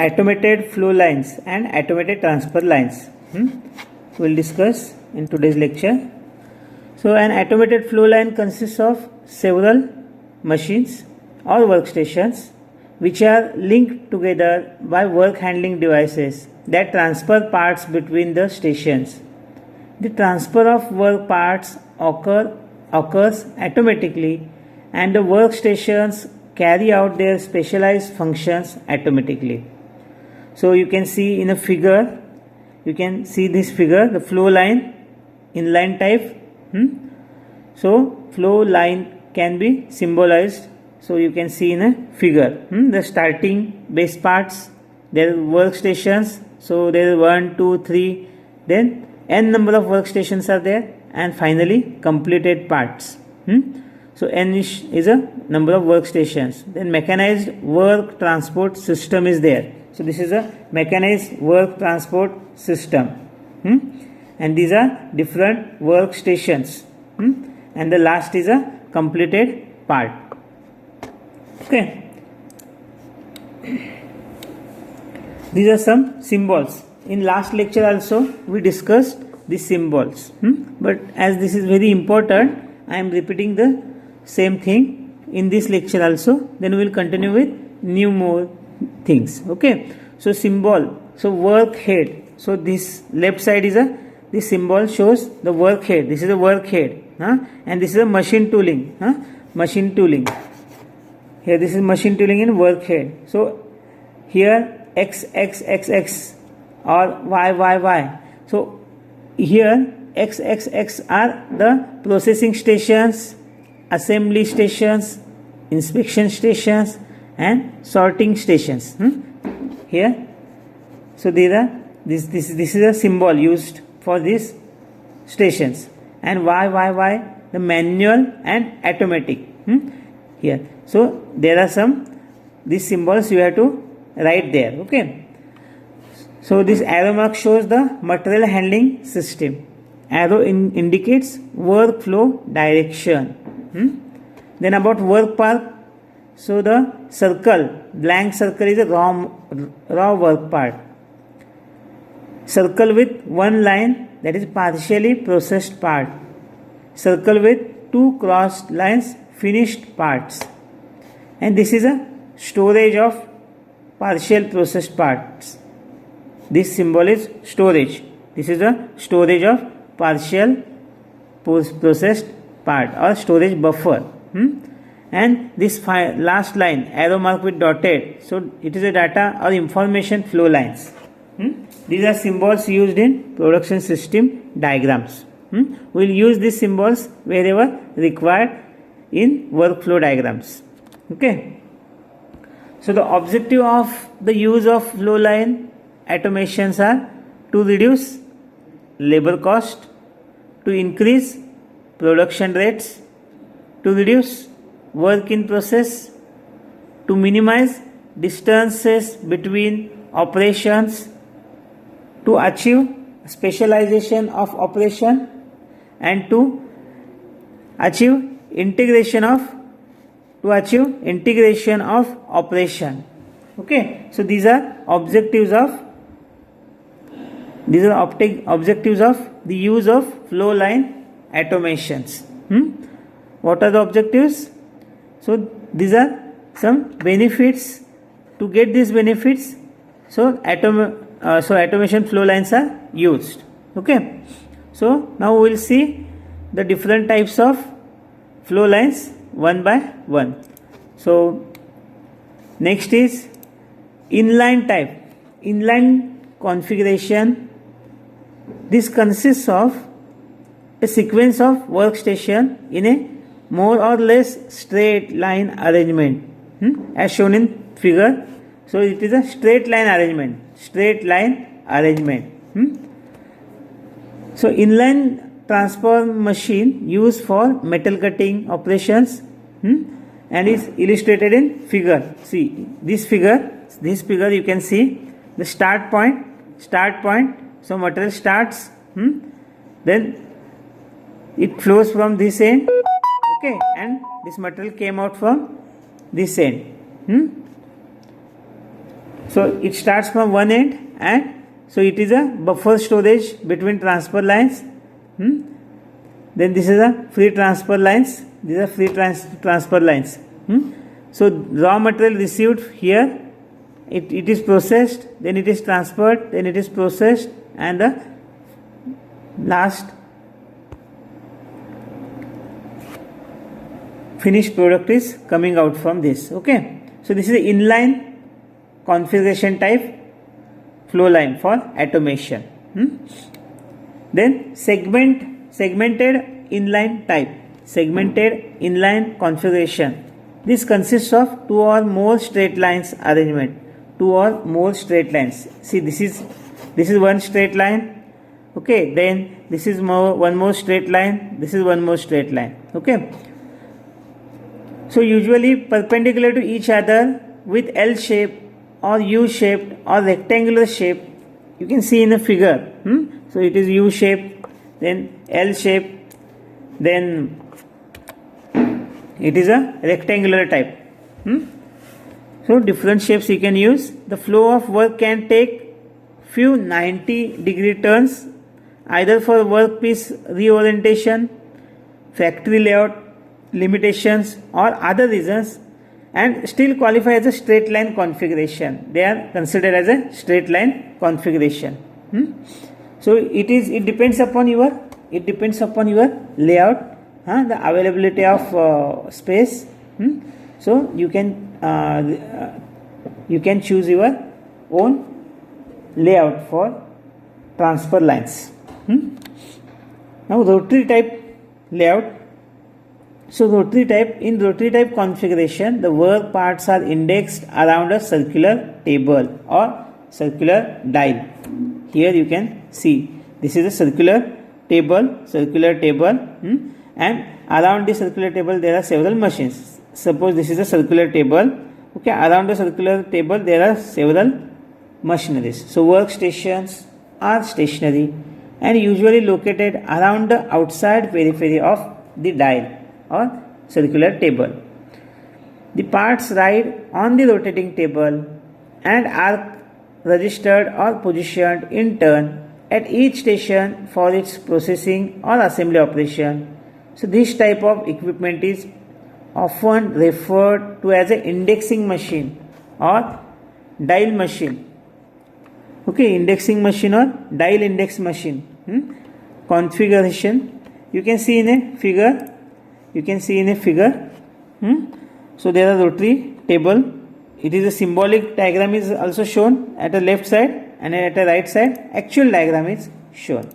automated flow lines and automated transfer lines. We'll discuss in today's lecture. So an automated flow line consists of several machines or workstations which are linked together by work handling devices that transfer parts between the stations. The transfer of work parts occurs automatically, and the workstations carry out their specialized functions automatically. So you can see in a figure, you can see this figure, the flow line, inline type. So flow line can be symbolized. So you can see in a figure, the starting base parts, there are workstations. So there are 1, 2, 3, then n number of workstations are there, and finally completed parts. So n is a number of workstations. Then mechanized work transport system is there. So this is a mechanized work transport system, and these are different workstations, and the last is a completed part. Okay, these are some symbols. In last lecture also we discussed these symbols, but as this is very important, I am repeating the same thing in this lecture also. Then we will continue with new more things. Okay, so symbol, so work head. So this left side is this symbol shows the work head. This is a work head, and this is a machine tooling. Machine tooling. Here this is machine tooling in work head. So here X X X X or Y Y Y. So here X X X are the processing stations, assembly stations, inspection stations, and sorting stations. Here, so these are this is a symbol used for these stations, and Y the manual and automatic. Here, so there are some these symbols you have to write there. Okay, so this arrow mark shows the material handling system. Arrow indicates workflow direction. Then about work part, so the circle, blank circle is a raw work part. Circle with one line, that is partially processed part. Circle with two crossed lines, finished parts. And this is a storage of partial processed parts. This symbol is storage. This is a storage of partial processed part or storage buffer. And this last line, arrow mark with dotted, so it is a data or information flow lines. These are symbols used in production system diagrams. We will use these symbols wherever required in workflow diagrams. Okay. So the objective of the use of flow line automations are to reduce labor cost, to increase production rates, to reduce work in process, to minimize distances between operations, to achieve specialization of operation, and to achieve integration of operation. Okay, so these are objectives of the use of flow line automations. What are the objectives? So these are some benefits. To get these benefits, so automation flow lines are used. Okay, so now we will see the different types of flow lines one by one. So next is inline type. Inline configuration. This consists of a sequence of workstation in a more or less straight line arrangement, as shown in figure. So it is a straight line arrangement. So inline transfer machine used for metal cutting operations, and is illustrated in figure. See this figure you can see the start point. So material starts, then it flows from this end, okay, and this material came out from this end. So it starts from one end, and so it is a buffer storage between transfer lines. Then this is a free transfer lines. These are free transfer lines. So raw material received here, it is processed, then it is transferred, then it is processed, and the last finished product is coming out from this. Okay, so this is an inline configuration type flow line for automation. Then segmented inline type, segmented inline configuration. This consists of two or more straight lines arrangement. Two or more straight lines. See, this is one straight line. Okay, then this is one more straight line. This is one more straight line. Okay. So usually perpendicular to each other with L shape or U shaped or rectangular shape. You can see in the figure. So it is U shape, then L shape, then it is a rectangular type. So different shapes you can use. The flow of work can take few 90-degree turns, either for workpiece reorientation, factory layout limitations, or other reasons, and still qualify as a straight line configuration. They are considered as a straight line configuration. So it depends upon your layout, the availability of space. So you can choose your own layout for transfer lines. Now rotary type layout. So rotary type configuration, the work parts are indexed around a circular table or circular dial. Here you can see this is a circular table, and around the circular table there are several machines. Suppose this is a circular table. Okay, around the circular table there are several machineries. So workstations are stationary and usually located around the outside periphery of the dial or circular table. The parts ride on the rotating table and are registered or positioned in turn at each station for its processing or assembly operation. So this type of equipment is often referred to as an indexing machine or dial machine. Okay, indexing machine or dial index machine. Configuration you can see in a figure. So there are rotary table. It is a symbolic diagram is also shown at the left side, and at the right side actual diagram is shown.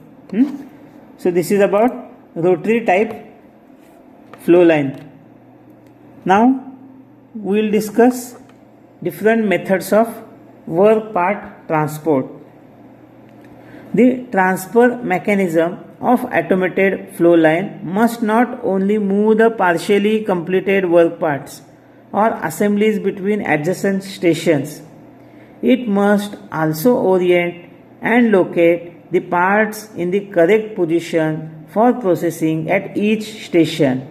So this is about rotary type flow line. Now we will discuss different methods of work part transport. The transfer mechanism of automated flow line must not only move the partially completed work parts or assemblies between adjacent stations, it must also orient and locate the parts in the correct position for processing at each station.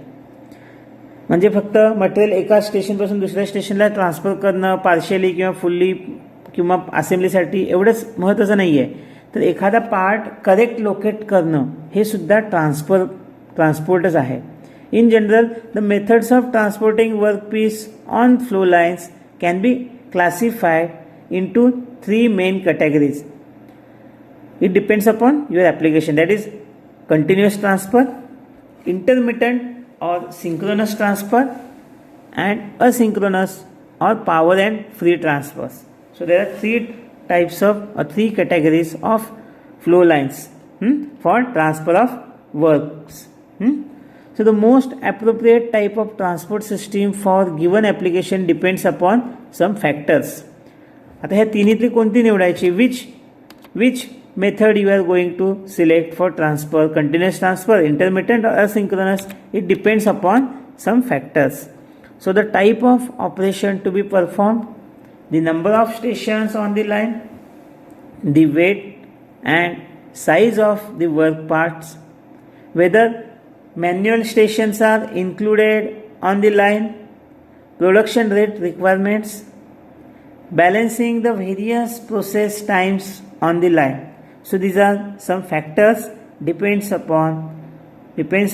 म्हणजे फक्त material एका स्टेशनपासून दुसऱ्या स्टेशनला transfer करणं partially किंवा fully किंवा असेंब्लीसाठी एवढंच महत्त्वाचं नाही आहे, तर एखादा पार्ट करेक्ट लोकेट करणं हे सुद्धा ट्रान्सपोर्टच आहे. In general, the methods of transporting workpiece on flow lines can be classified into three main categories. It depends upon your application, that is continuous transfer, intermittent or synchronous transfer, and asynchronous or power and free transfers. So there are three categories of flow lines for transfer of works. So the most appropriate type of transport system for given application depends upon some factors. आता ह्या तिन्हीतली कोणती निवडायची, which method you are going to select for transfer, continuous transfer, intermittent or asynchronous? It depends upon some factors. So the type of operation to be performed, the number of stations on the line, the weight and size of the work parts, whether manual stations are included on the line, production rate requirements, balancing the various process times on the line. So these are some factors. Depends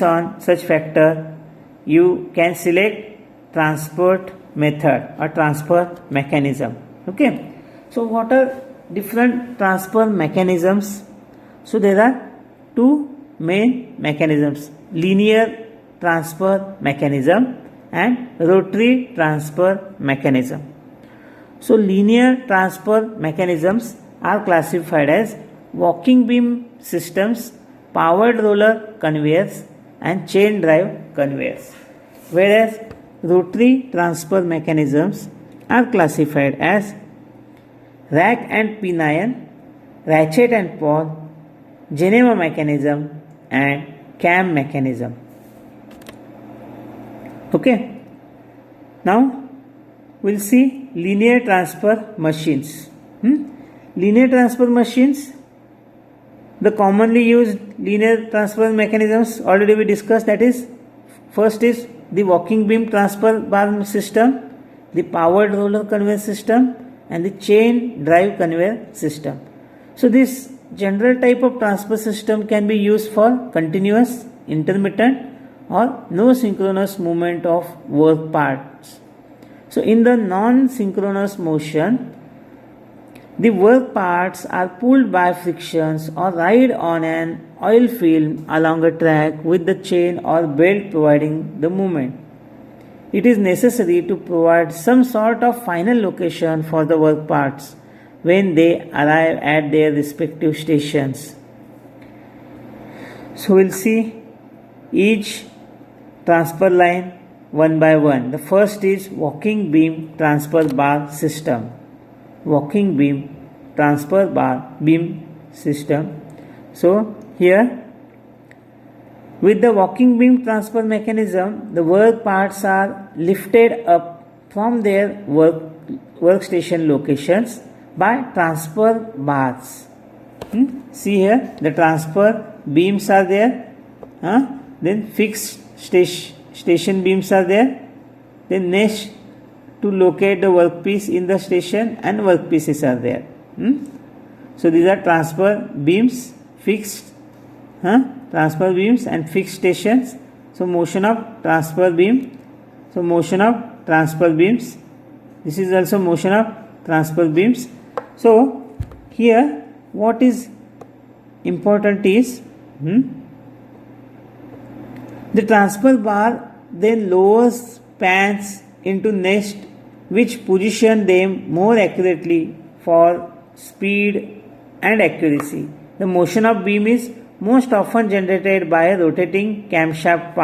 on such factor, you can select transport method or transfer mechanism. Okay, so what are different transfer mechanisms? So there are two main mechanisms: linear transfer mechanism and rotary transfer mechanism. So linear transfer mechanisms are classified as walking beam systems, powered roller conveyors and chain drive conveyors, whereas rotary transfer mechanisms are classified as rack and pinion, ratchet and pawl, Geneva mechanism and cam mechanism. Okay, now we'll see linear transfer machines. Linear transfer machines, the commonly used linear transfer mechanisms already we discussed, that is, first is the walking beam transfer bar system, the powered roller conveyor system and the chain drive conveyor system. So this general type of transfer system can be used for continuous, intermittent or no synchronous movement of work parts. So in the non-synchronous motion, the work parts are pulled by frictions or ride on an oil film along a track with the chain or belt providing the movement. It is necessary to provide some sort of final location for the work parts when they arrive at their respective stations. So we'll see each transfer line one by one. The first is walking beam transfer bar system. Walking beam transfer bar beam system. So here, with the walking beam transfer mechanism, the work parts are lifted up from their workstation locations by transfer bars. See here, the transfer beams are there, then fixed station beams are there, then next to locate the workpiece in the station and workpieces are there. So these are transfer beams, fixed transfer beams and fixed stations. So motion of transfer beam. So motion of transfer beams. This is also motion of transfer beams. So here what is important is the transfer bar then lowers pans into nest which position them more accurately for speed and accuracy. The motion of beam is most often generated by a rotating camshaft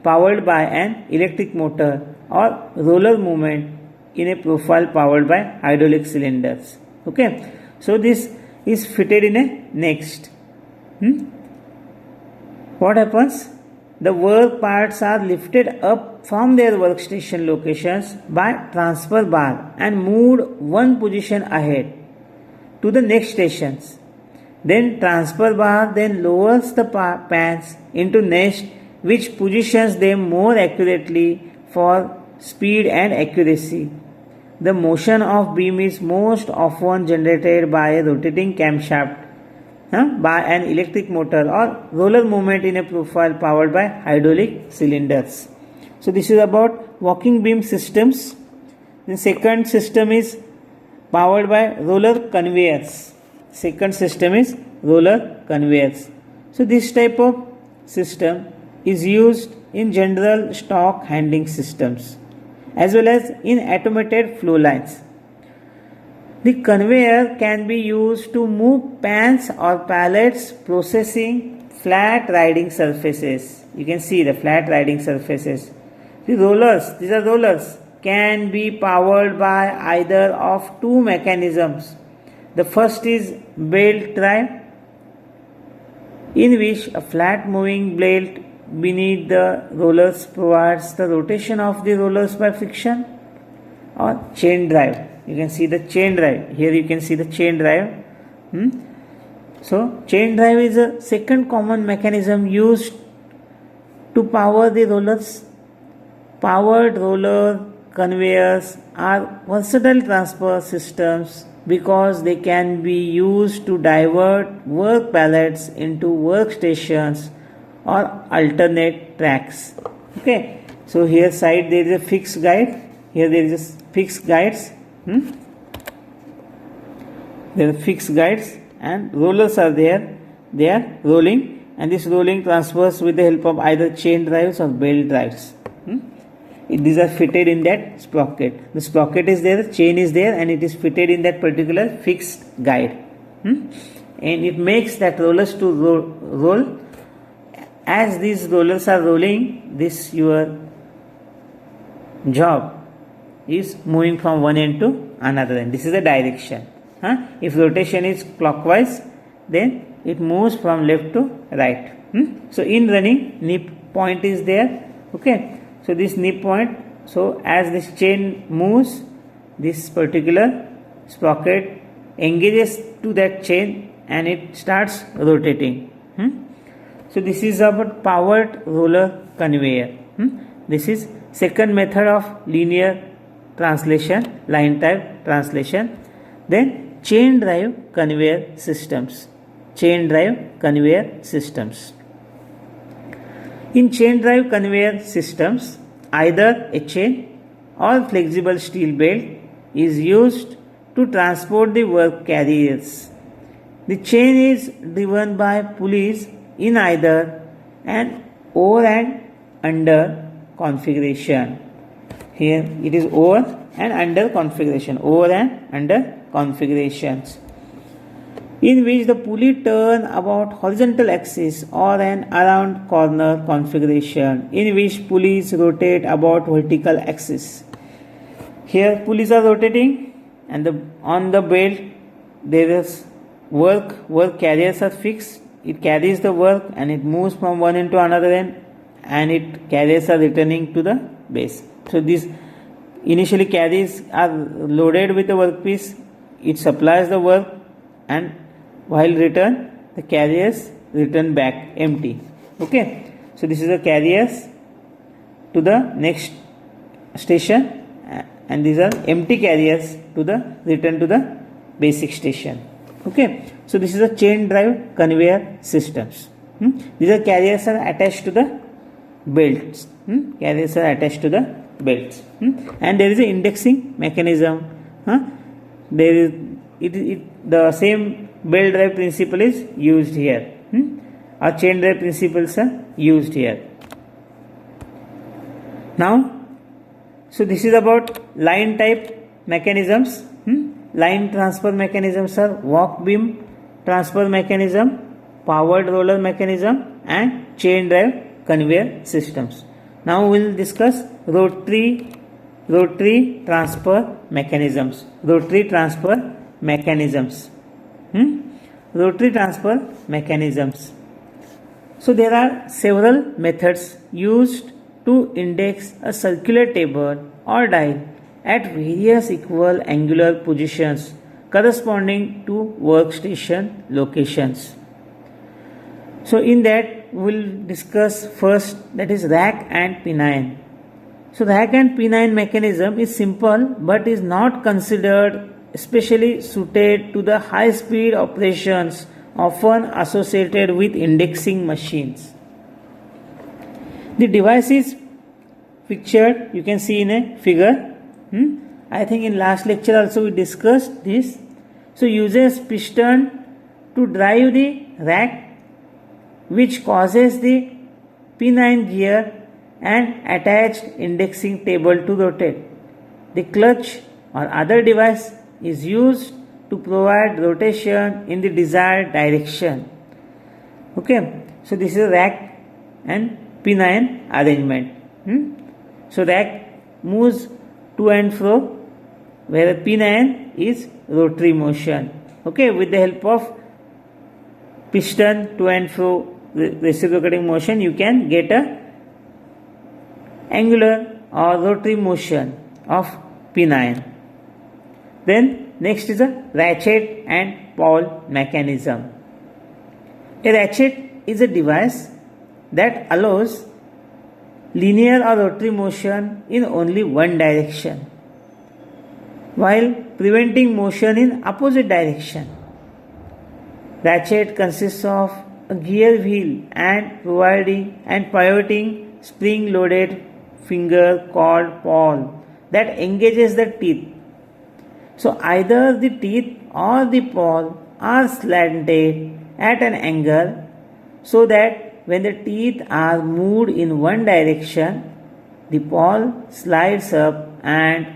powered by an electric motor or roller movement in a profile powered by hydraulic cylinders. Okay, so this is fitted in a next. What happens? The work parts are lifted up from their workstation locations by transfer bar and moved one position ahead to the next stations. Then transfer bar then lowers the pans into nest which positions them more accurately for speed and accuracy. The motion of beam is most often generated by a rotating camshaft by an electric motor or roller movement in a profile powered by hydraulic cylinders. So this is about walking beam systems. The second system is powered by roller conveyors. Second system is roller conveyors. So this type of system is used in general stock handling systems as well as in automated flow lines. The conveyor can be used to move pans or pallets processing flat riding surfaces. You can see the flat riding surfaces. The rollers, these are rollers, can be powered by either of two mechanisms. The first is belt drive, in which a flat moving belt beneath the rollers provides the rotation of the rollers by friction, or chain drive. You can see the chain drive. Here you can see the chain drive. So chain drive is a second common mechanism used to power the rollers. Powered roller conveyors are versatile transfer systems because they can be used to divert work pallets into workstations or alternate tracks. Okay, so here side there is a fixed guide, here there is a fixed guides. There are fixed guides and rollers are there, they are rolling, and this rolling transfers with the help of either chain drives or belt drives. These are fitted in that sprocket. The sprocket is there, the chain is there, and it is fitted in that particular fixed guide. And it makes that rollers to roll. As these rollers are rolling, this your job is moving from one end to another end. This is the direction. If rotation is clockwise, then it moves from left to right. So in running, nip point is there. Okay. So this nip point, so as this chain moves, this particular sprocket engages to that chain and it starts rotating. So this is about powered roller conveyor. This is second method of linear translation, line type translation. Then chain drive conveyor systems. Chain drive conveyor systems. In chain drive conveyor systems, either a chain or flexible steel belt is used to transport the work carriers. The chain is driven by pulleys in either an over and under configuration. Here it is over and under configuration, over and under configurations, in which the pulley turn about horizontal axis, or an around corner configuration in which pulleys rotate about vertical axis. Here pulleys are rotating and on the belt there is work carriers are fixed. It carries the work and it moves from one end to another end, and it carriers are returning to the base. So these initially carriers are loaded with the workpiece, it supplies the work, and while return the carriers return back empty. Okay, so this is the carriers to the next station, and these are empty carriers to the return to the basic station. Okay, so this is a chain drive conveyor systems. These are carriers are attached to the belts. Carriers are attached to the belts, and there is an indexing mechanism. There is the same belt drive principle is used here. Or chain drive principles are used here. Now, so this is about line type mechanisms. Line transfer mechanisms are walk beam transfer mechanism, powered roller mechanism, and chain drive conveyor systems. Now we will discuss rotary transfer mechanisms. Rotary transfer mechanisms. Rotary transfer mechanisms. So there are several methods used to index a circular table or dial at various equal angular positions corresponding to workstation locations. So in that we will discuss first, that is rack and pinion. So rack and pinion mechanism is simple but is not considered especially suited to the high speed operations often associated with indexing machines. The device is pictured, you can see in a figure. I think in last lecture also we discussed this. So uses piston to drive the rack, which causes the pinion gear and attached indexing table to rotate. The clutch or other device is used to provide rotation in the desired direction. Okay, so this is rack and pinion arrangement. So rack moves to and fro, where a pinion is rotary motion. Okay, with the help of piston to and fro reciprocating motion, you can get a angular or rotary motion of pinion. Then next is a ratchet and pawl mechanism. A ratchet is a device that allows linear or rotary motion in only one direction, while preventing motion in opposite direction. Ratchet consists of a gear wheel and pivoting spring-loaded finger called pawl that engages the teeth. So either the teeth or the pawl are slanted at an angle so that when the teeth are moved in one direction, the pawl slides up and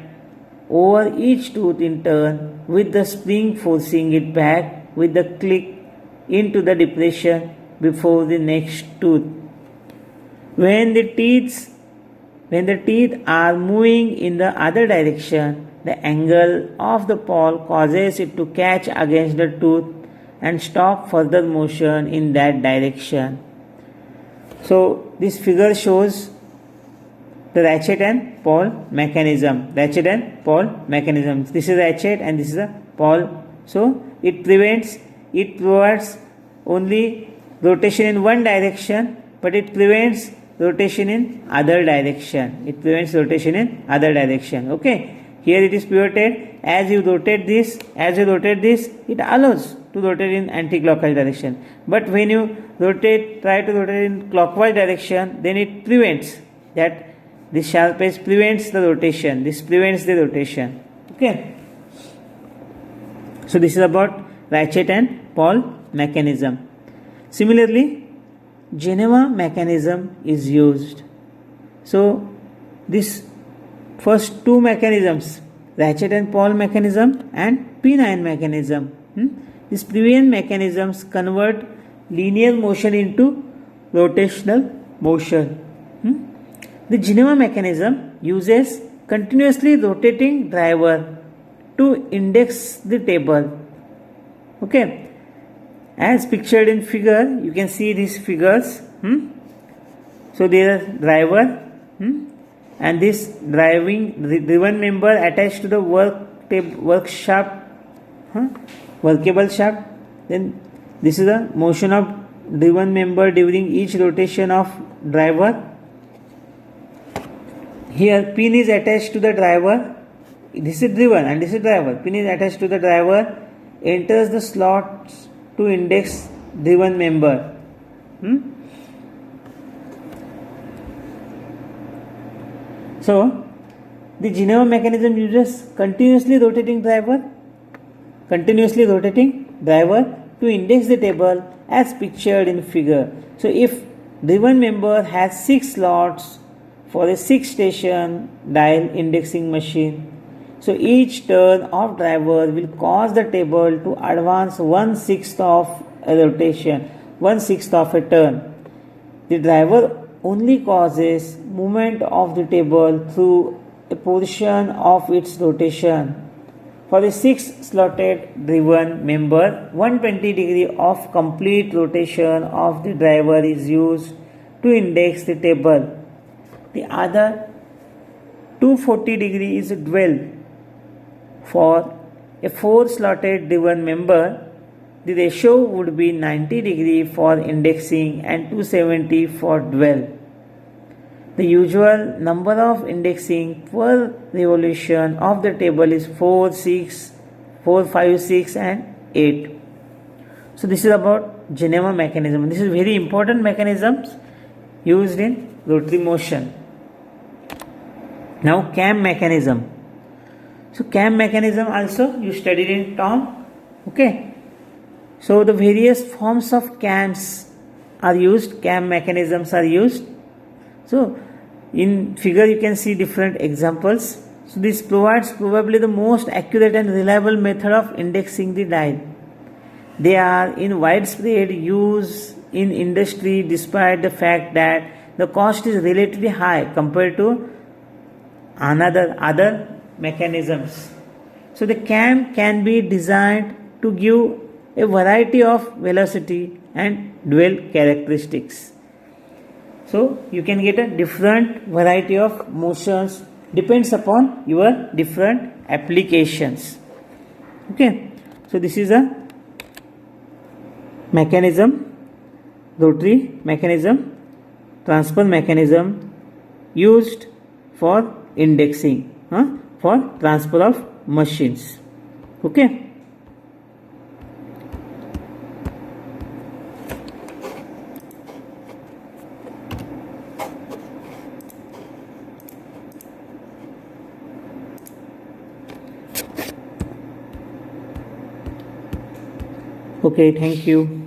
over each tooth in turn, with the spring forcing it back with the click into the depression before the next tooth. When the teeth are moving in the other direction, the angle of the pawl causes it to catch against the tooth and stop further motion in that direction. So this figure shows the ratchet and pawl mechanism. Ratchet and pawl mechanism. This is ratchet and this is a pawl. So it provides only rotation in one direction, but it prevents rotation in other direction. Okay. Here it is pivoted. As you rotate this, it allows to rotate in anti-clockwise direction. But when you try to rotate in clockwise direction, then it prevents that. This sharp edge prevents the rotation. This prevents the rotation. Okay. So this is about ratchet and pawl mechanism. Similarly, Geneva mechanism is used. So this first two mechanisms, ratchet and pawl mechanism and pin-iron mechanism. These previous mechanisms convert linear motion into rotational motion. The Geneva mechanism uses continuously rotating driver to index the table. Okay. As pictured in figure, you can see these figures. So there is driver and this driven member attached to the work shaft, workable shaft. Then this is the motion of driven member during each rotation of driver. Here pin is attached to the driver. This is driven and this is driver. Pin is attached to the driver, enters the slots to index driven member. So the Geneva mechanism uses continuously rotating driver to index the table as pictured in figure. So if driven member has 6 slots for a 6-station dial indexing machine, so each turn of driver will cause the table to advance 1/6 of a rotation, 1/6 of a turn. The driver only causes movement of the table through a portion of its rotation. For a 6-slotted driven member, 120 degree of complete rotation of the driver is used to index the table. The other 240 degree is dwell. For a 4-slotted driven member, the ratio would be 90 degree for indexing and 270 for dwell. The usual number of indexing per revolution of the table is 4, 5, 6 and 8. So this is about Geneva mechanism. This is very important mechanisms used in rotary motion. Now cam mechanism. So cam mechanism also you studied in Tom. Okay. So the various forms of cams are used. Cam mechanisms are used. So in figure you can see different examples. So this provides probably the most accurate and reliable method of indexing the dial. They are in widespread use in industry despite the fact that the cost is relatively high compared to other mechanisms. So the cam can be designed to give a variety of velocity and dwell characteristics. So you can get a different variety of motions, depends upon your different applications. Okay. So this is a mechanism, rotary mechanism, transfer mechanism, used for indexing, for transfer of machines. Okay. Okay, thank you.